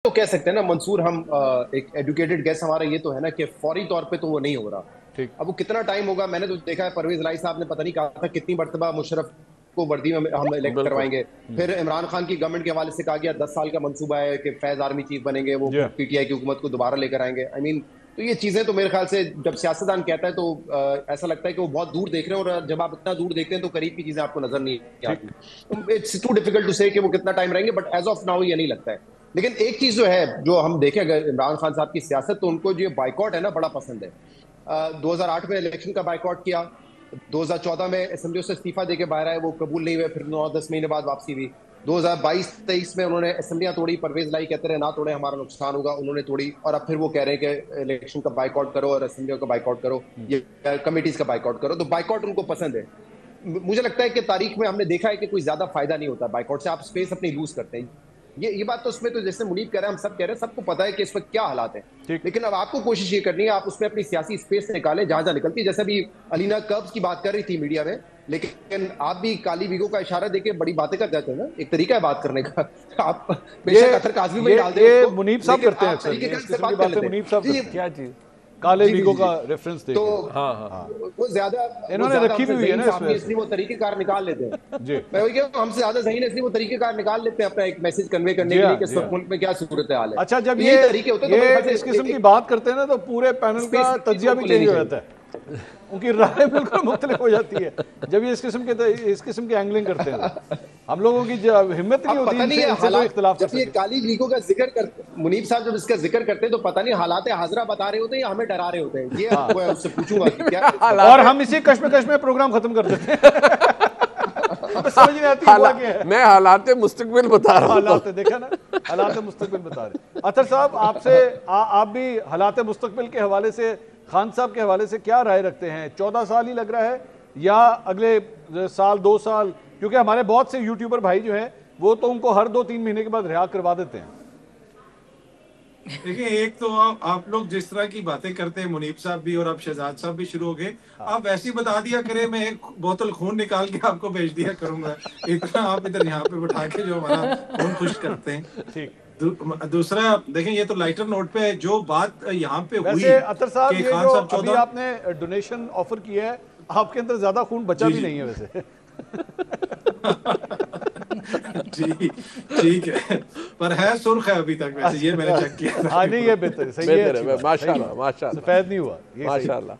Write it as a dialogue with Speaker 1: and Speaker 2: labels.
Speaker 1: تو کہہ سکتے ہیں نا منصور، ہم ایک ایڈوکیٹڈ گیس ہمارا یہ تو ہے نا کہ فوری طور پہ تو وہ نہیں ہو رہا. اب وہ کتنا ٹائم ہوگا؟ میں نے تو دیکھا ہے پرویز الہی صاحب نے پتہ نہیں کہا تھا کتنی مرتبہ مشرف کو وردی میں ہم الیکٹ کروائیں گے. پھر عمران خان کی گورنمنٹ کے حوالے سے کہا گیا 10 سال کا منصوبہ ہے کہ فیض آرمی چیف بنیں گے, وہ پی ٹی آئی کی حکومت کو دوبارہ لے کر آئیں گے. آئی مین تو یہ چیزیں تو میرے خیال سے جب سیاستدان کہتا ہے تو ایسا لگتا ہے کہ وہ بہت دور دیکھ رہے ہیں, اور جب آپ اتنا دور دیکھتے ہیں تو قریب کی چیزیں آپ کو نظر نہیں آتی. اٹس ٹو ڈیفیکلٹ ٹو سے کہ وہ کتنا ٹائم رہیں گے, بٹ ایز آف ناؤ یہ نہیں لگتا ہے. لیکن ایک چیز جو ہے جو ہم دیکھیں اگر عمران خان صاحب کی سیاست, تو ان کو جو بائیکاٹ ہے نا بڑا پسند ہے. 2008 میں الیکشن کا بائیکاٹ کیا, 2014 میں اسمبلیوں سے استعفیٰ دے کے باہر آئے, وہ قبول نہیں ہوئے, پھر 9-10 مہینے بعد واپسی ہوئی. 2022-23 میں انہوں نے اسمبلیاں توڑی, پرویز الہی کہتے رہے نہ توڑے ہمارا نقصان ہوگا, انہوں نے توڑی, اور اب پھر وہ کہہ رہے ہیں کہ الیکشن کا بائیکاٹ کرو اور اسمبلیوں کا بائیکاٹ کرو, یہ کمیٹیز کا بائیکاٹ کرو. تو بائیکاٹ ان کو پسند ہے. مجھے لگتا ہے کہ تاریخ میں ہم نے دیکھا ہے کہ کوئی زیادہ فائدہ نہیں ہوتا بائیکاٹ سے, آپ اسپیس اپنی لوز کرتے ہیں. یہ بات تو اس میں تو جیسے منیب کہہ رہے ہیں, ہم سب کہہ رہے ہیں, سب کو پتا ہے کہ اس وقت کیا حالات ہیں, لیکن اب آپ کو کوشش یہ کرنی ہے آپ اس میں اپنی سیاسی اسپیس نکالیں جہاں جہاں نکلتی ہے. جیسے ابھی علینا کربز کی بات کر رہی تھی میڈیا میں, لیکن آپ بھی کالی ویگو کا اشارہ دے کے بڑی باتیں کر جاتے ہیں نا, ایک طریقہ ہے بات کرنے کا. آپ بے شک اطہر کاظمی میں ڈال دیں اس کو,
Speaker 2: منیب صاحب کرتے ہیں
Speaker 1: طریقے سے بات کر لیتے ہیں.
Speaker 2: منیب صاحب کیا چیز کالے ویگو کا ریفرنس دے
Speaker 1: تو
Speaker 2: کے
Speaker 1: وہ زیادہ
Speaker 2: انہوں نے رکھی بھی ہوئی ہے نا اس میں,
Speaker 1: اس لیے وہ طریقہ کار نکال لیتے ہیں. میں وہی کہہ رہا ہوں ہم سے زیادہ ذہین اس لیے وہ طریقہ کار نکال لیتے ہیں اپنا ایک میسج کنوے کرنے کے لیے کہ اس وقت ملک میں کیا صورت حال ہے.
Speaker 2: اچھا جب یہ اس قسم کی بات کرتے ہیں نا تو پورے پینل کا تجزیہ بھی چینج ہو جاتا ہے, ان کی رائے بالکل مختلف ہو جاتی ہے جب یہ اس قسم کی اینگلنگ کرتے ہیں. ہم لوگوں کی ہمت نہیں ہوتی ان سے کوئی اختلاف کر
Speaker 1: سکتے. جب یہ کالی ویگو کا ذکر کرتے منیب صاحب, جب اس کا ذکر کرتے ہیں تو پتہ نہیں حالات حاضرہ بتا رہے ہوتے ہیں یا ہمیں ڈرا رہے ہوتے ہیں. یہ میں اس سے پوچھوں گا کہ کیا,
Speaker 2: اور ہم اسی کشمکش میں پروگرام ختم کر دیتے ہیں. سمجھ نہیں آتی ہوا کیا ہے.
Speaker 3: میں حالات مستقبل بتا رہا ہوں.
Speaker 2: دیکھا نا, حالات مستقبل بتا رہے. اطہر صاحب آپ بھی حالات مستقبل کے حوالے سے, خان صاحب کے حوالے سے کیا رائے رکھتے ہیں؟ 14 سال ہی لگ رہا ہے یا اگلے سال 2 سال؟ کیونکہ ہمارے بہت سے یوٹیوبر بھائی جو ہیں وہ تو ان کو ہر 2-3 مہینے کے بعد رہا کروا دیتے ہیں.
Speaker 4: دیکھیں ایک تو آپ لوگ جس طرح کی باتیں کرتے ہیں, منیب صاحب بھی اور اب شہزاد صاحب بھی شروع ہو گئے, آپ ایسی بتا دیا کریں میں ایک بوتل خون نکال کے آپ کو بھیج دیا کروں گا, اتنا آپ ادھر یہاں پہ بٹھا کے جو ہمارا خون خشک کرتے ہیں. دوسرا دیکھیں یہ تو لائٹر نوٹ پہ جو بات یہاں پہ ہوئی
Speaker 2: ویسے اطہر صاحب یہ جو ابھی آپ نے ڈونیشن آفر کیا ہے, آپ کے اندر زیادہ خون بچا بھی نہیں ہے ویسے.
Speaker 4: جی ٹھیک ہے, پر ہے سرخ ہے ابھی تک ویسے, یہ میں نے چیک کیا.
Speaker 2: ہاں نہیں یہ بہتر ہے, صحیح ہے,
Speaker 3: ماشاءاللہ ماشاءاللہ,
Speaker 2: سفید نہیں ہوا,
Speaker 3: ماشاءاللہ.